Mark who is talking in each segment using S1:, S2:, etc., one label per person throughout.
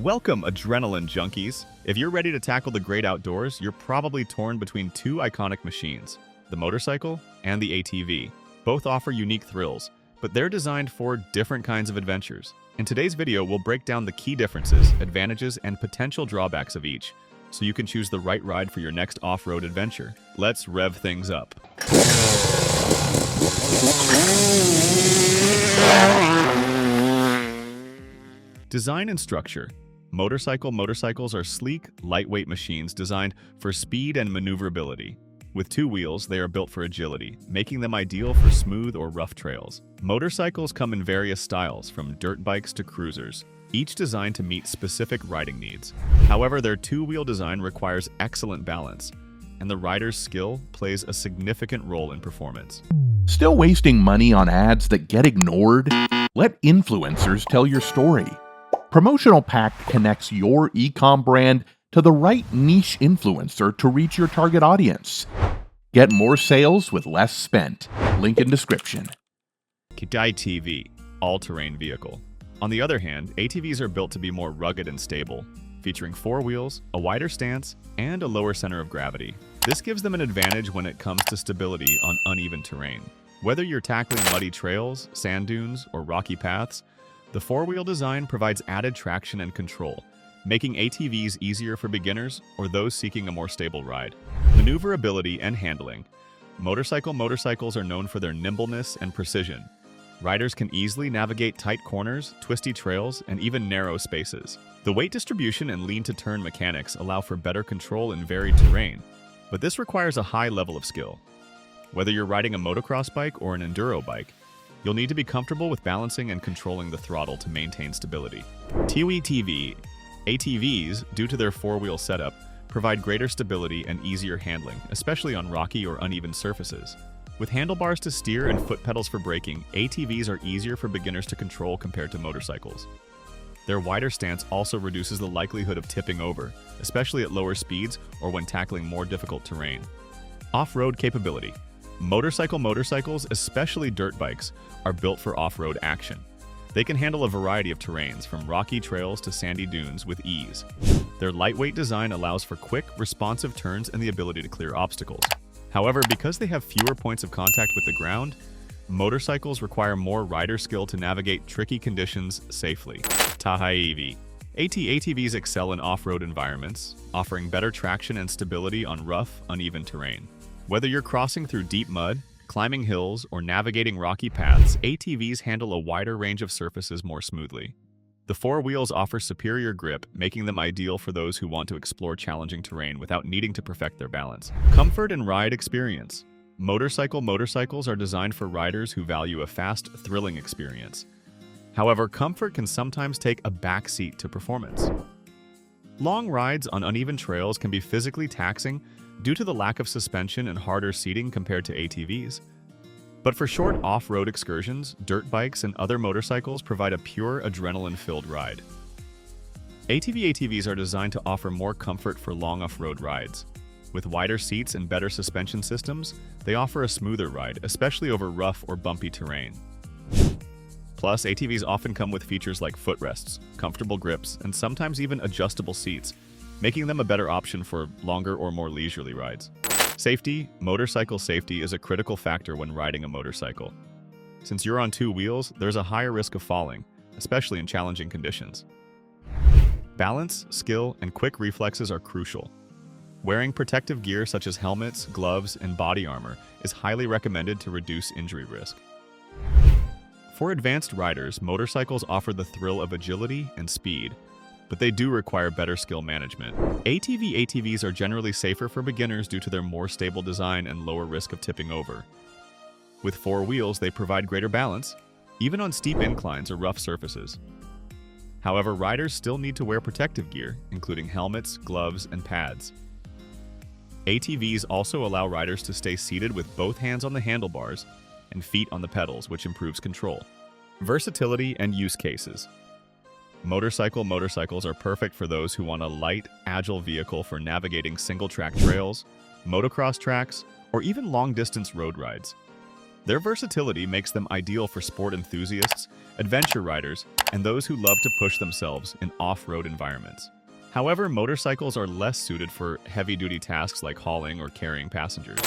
S1: Welcome, adrenaline junkies! If you're ready to tackle the great outdoors, you're probably torn between two iconic machines, the motorcycle and the ATV. Both offer unique thrills, but they're designed for different kinds of adventures. In today's video, we'll break down the key differences, advantages, and potential drawbacks of each, so you can choose the right ride for your next off-road adventure. Let's rev things up. Design and structure. Motorcycles are sleek, lightweight machines designed for speed and maneuverability. With two wheels, they are built for agility, making them ideal for smooth or rough trails. Motorcycles come in various styles, from dirt bikes to cruisers, each designed to meet specific riding needs. However, their two-wheel design requires excellent balance, and the rider's skill plays a significant role in performance.
S2: Still wasting money on ads that get ignored? Let influencers tell your story. Promotional Pack connects your e-com brand to the right niche influencer to reach your target audience. Get more sales with less spent. Link in description.
S1: ATV, all-terrain vehicle. On the other hand, ATVs are built to be more rugged and stable, featuring four wheels, a wider stance, and a lower center of gravity. This gives them an advantage when it comes to stability on uneven terrain. Whether you're tackling muddy trails, sand dunes, or rocky paths, the four-wheel design provides added traction and control, making ATVs easier for beginners or those seeking a more stable ride. Maneuverability and handling. Motorcycles are known for their nimbleness and precision. Riders can easily navigate tight corners, twisty trails, and even narrow spaces. The weight distribution and lean-to-turn mechanics allow for better control in varied terrain, but this requires a high level of skill. Whether you're riding a motocross bike or an enduro bike, you'll need to be comfortable with balancing and controlling the throttle to maintain stability. ATVs, due to their four-wheel setup, provide greater stability and easier handling, especially on rocky or uneven surfaces. With handlebars to steer and foot pedals for braking, ATVs are easier for beginners to control compared to motorcycles. Their wider stance also reduces the likelihood of tipping over, especially at lower speeds or when tackling more difficult terrain. Off-road capability. Motorcycles, especially dirt bikes, are built for off-road action. They can handle a variety of terrains, from rocky trails to sandy dunes, with ease. Their lightweight design allows for quick, responsive turns and the ability to clear obstacles. However, because they have fewer points of contact with the ground, motorcycles require more rider skill to navigate tricky conditions safely. ATVs excel in off-road environments, offering better traction and stability on rough, uneven terrain. Whether you're crossing through deep mud, climbing hills, or navigating rocky paths, ATVs handle a wider range of surfaces more smoothly. The four wheels offer superior grip, making them ideal for those who want to explore challenging terrain without needing to perfect their balance. Comfort and ride experience. Motorcycles are designed for riders who value a fast, thrilling experience. However, comfort can sometimes take a backseat to performance. Long rides on uneven trails can be physically taxing due to the lack of suspension and harder seating compared to ATVs. But for short off-road excursions, dirt bikes and other motorcycles provide a pure adrenaline-filled ride. ATVs are designed to offer more comfort for long off-road rides. With wider seats and better suspension systems, they offer a smoother ride, especially over rough or bumpy terrain. Plus, ATVs often come with features like footrests, comfortable grips, and sometimes even adjustable seats, making them a better option for longer or more leisurely rides. Safety. Motorcycle safety is a critical factor when riding a motorcycle. Since you're on two wheels, there's a higher risk of falling, especially in challenging conditions. Balance, skill, and quick reflexes are crucial. Wearing protective gear such as helmets, gloves, and body armor is highly recommended to reduce injury risk. For advanced riders, motorcycles offer the thrill of agility and speed, but they do require better skill management. ATVs are generally safer for beginners due to their more stable design and lower risk of tipping over. With four wheels, they provide greater balance, even on steep inclines or rough surfaces. However, riders still need to wear protective gear, including helmets, gloves, and pads. ATVs also allow riders to stay seated with both hands on the handlebars and feet on the pedals, which improves control. Versatility and use cases. Motorcycles are perfect for those who want a light, agile vehicle for navigating single-track trails, motocross tracks, or even long-distance road rides. Their versatility makes them ideal for sport enthusiasts, adventure riders, and those who love to push themselves in off-road environments. However, motorcycles are less suited for heavy-duty tasks like hauling or carrying passengers.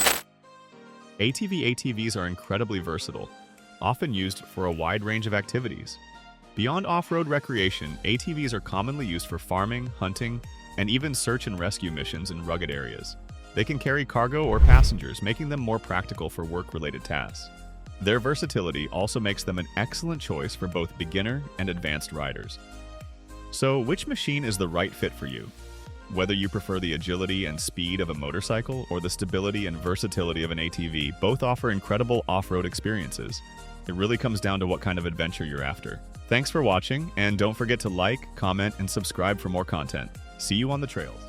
S1: ATVs are incredibly versatile, often used for a wide range of activities. Beyond off-road recreation, ATVs are commonly used for farming, hunting, and even search and rescue missions in rugged areas. They can carry cargo or passengers, making them more practical for work-related tasks. Their versatility also makes them an excellent choice for both beginner and advanced riders. So, which machine is the right fit for you? Whether you prefer the agility and speed of a motorcycle or the stability and versatility of an ATV, both offer incredible off-road experiences. It really comes down to what kind of adventure you're after. Thanks for watching, and don't forget to like, comment, and subscribe for more content. See you on the trails.